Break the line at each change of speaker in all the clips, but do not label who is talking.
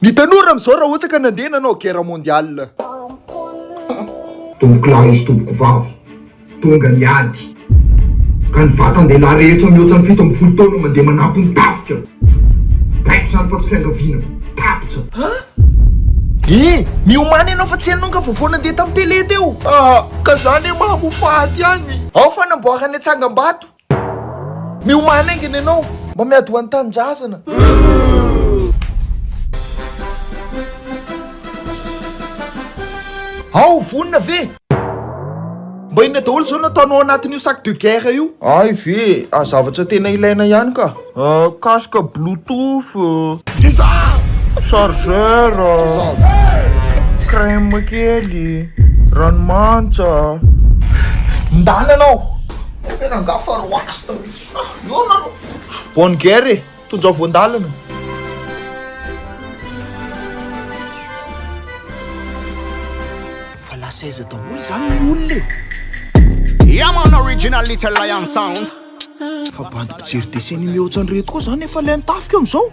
Ny tanora amizao raha ohatra ka nandeha nanao guerre mondiale.
Tomboko lahy izy tomboko vavy tonga niady ka ny vatan-dehilahy rehetra mihoatra ny 17 taona mandeha manampy ny tafika baiko zany fa tsy fiangaviana tapitra.
Miomany ianao fa tsy hainao ka vaovao nandeha tamin'ny télé teo. Ka zany mamofaty any ao fanamboarany atsangam-bato. Miomany aingana ianao mba miady ho an'ny tanindrazana. Ao vonina ve mba ina daholo zao nataonao anatin'io sac de guerre io? Ay ve zavatra tena ilaina ihany ka. Casque bluetooth, chargeur, crème kely, ranomanitra. Ndana anao ferangafa roasta io naro. Bonne guerre tonja voandalana. Saiza daholo zany ny olona.
Yeah man, original Little Lion sound.
Fa bandy mpijery deseny mihoatra ny reto koa zany efa ilainy tafika amizao.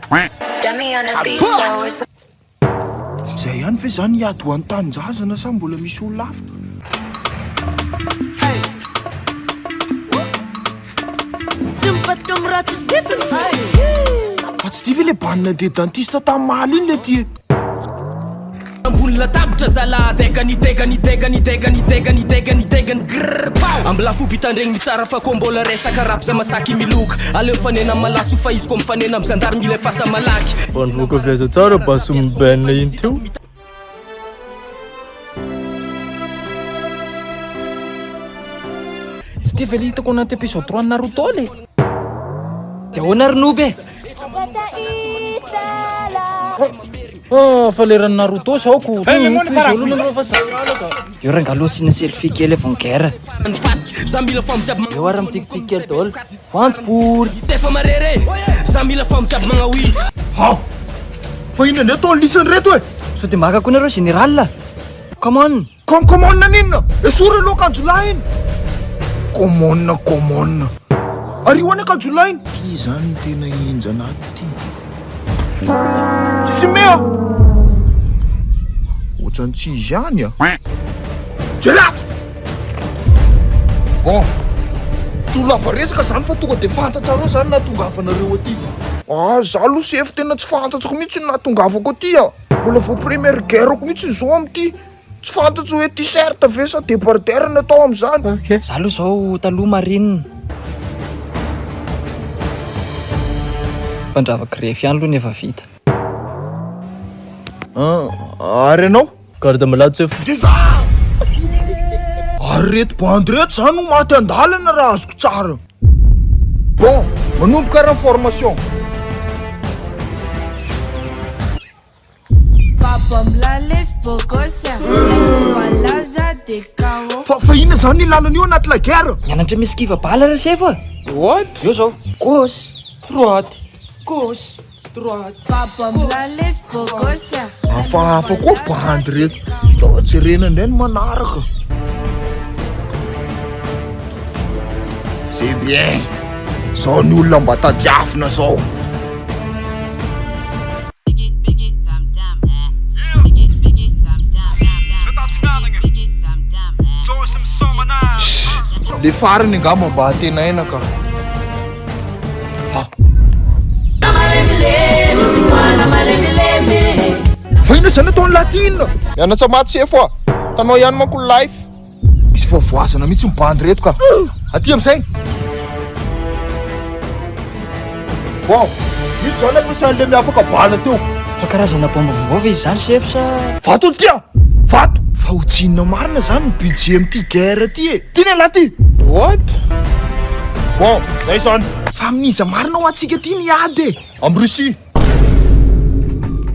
Zay ihany ve zany hiady ho an'ny tanindrazana sa mbola misy olona hafa? Fa tsy tia ve le banina de dentiste tamin'ny mahaly iny le ty?
Ambonila tabitra zala degany grrr pow ambla fo bitandregny mitsara fa ko mbola resaka rapza masaky miloka aleo mifanena malaso fa izy ko mifanena amizandary mila fasa malaky
vanivoko viaza tsara baso mibenina iny teo.
Tsy tia ve le hitako anaty épisode 3 Naruto le de ahoana Rinobe? Fa leran'ny Naruto sao ko io rangalo sina selfie kely efa ny guerre za mila famijabo eo ara mitsikitsiky kely daholo fantsipory tefa marere za mila famijabo magnawi
Fa ina ndray taony lisany reto e.
so de maka ko nareo général come on
Ninna esora aloha kanjolahy iny. Common ary hoana kanjolahy iny ty zany tena inja anaty ty. Tsisy mea ohatrany tsy izy ihany a. Gelato bon tsy ho lava resaka zany fa tonga de fantatsareo zany nahatongavanareo aty. Za aloha sefo tena tsy fantatsiko mihitsy ny nahatongavako aty a. Mbola vao première guerre ko mihitsy zao amty. Tsy fantatso hoe t-shirt ve sa débardeur natao am'izany.
za aloha zao taloha marine mpandravaky refy ihany aloha nefa vita.
Ary anao
Garde malade efa.
ary reto bandy reto zany no maty andalana raha azoko tsara. Bon manomboka raha formation. Fa ina zany ny lalana io anaty la guerre?
Mianatra misy kiva bala ra sefa.
What?
Io zao gauche droite gauche droite.
Hafahafa koa bandy reto. Tao jerena indray ny manaraka. C'est bien. Zao ny olona mba tadiafina zao. Le farany angamba mba hatenaina ka. Fa ina zany ataony latina mianatra maty sefo tanao ihany manko life. Misy voavoazana mihitsy mibandy reto ka. Aty am'izay. Bon ito zany amisan'le miafaka bala teo.
Fa karazana bomba vaovao ve izy zany chef sa?
Vato tia vato fa ho tsinona marina zany ny budget am'ty guerre ty e. Tiana laty.
What?
Bon zay zany fa amin'iza marina ho antsika ty niady e. Am Russie